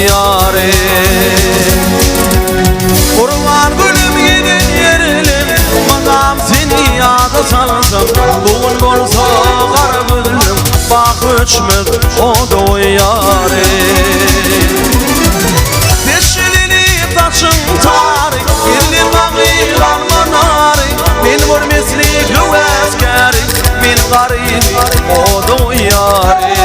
yare. Kurban gülüm gidin yerelim, madam seni yada salsam. Bugün bolsa kara gülüm, bak öçmez o da yare. Deşelini taşın tarik, illi bağı kalmanari. Min vur misli güveskeri, min garibi o da yare.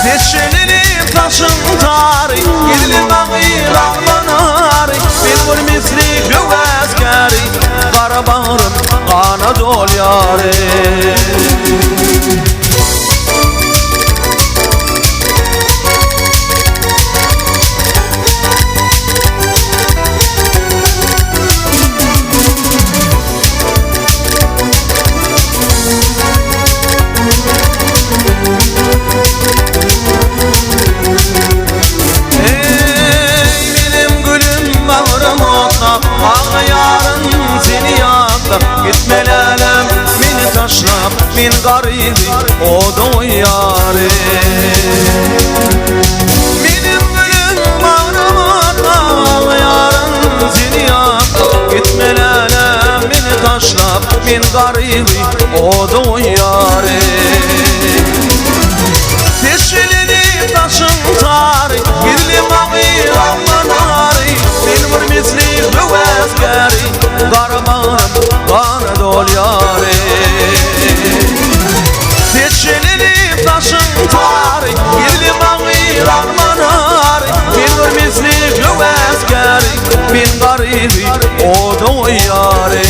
Deşelini taşın tarik, illi bağı kalmanari. Min vur misli güveskeri, kara bağrım kana dol yare. Gitmelelem beni taşlap min garibi o da yare. Benim gülüm bağrıma ağlayan seni yaktı. Gitmelelem beni taşlap min garibi o da yare. Deşelini taşın tarik, girli bağı kalmanari. Min vur misli güveskeri, kara bağrım kana dol yare. Deşelini taşın tarik, girli bağı kalmanari. Min vur misli güveskeri, min garibi o da yare.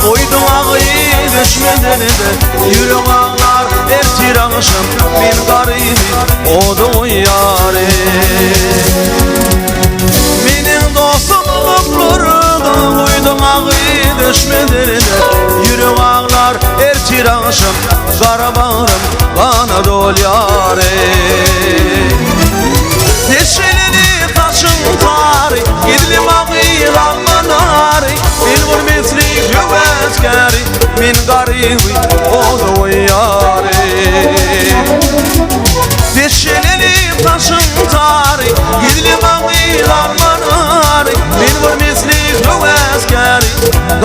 Koydum ağıyı düşmeden de yürek ağlar ertir akşam min garibi o da yare. Benim dostum doktorda koydum ağıyı düşmeden de yürek ağlar ertir akşam kara bağrım kana dol yare. Deşelini taşın tarik, gidlim ağıyı kalmanari. Min vur misli güveskeri, min garibi o da yare. Deşelini taşın tarik, gidlim ağıyı kalmanari. Min vur misli güveskeri,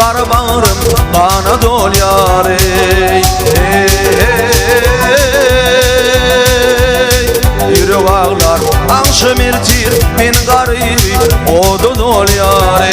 kara bağrım kana dol yare. Yürek ağlar akşam ertir min garibi o da dol yare.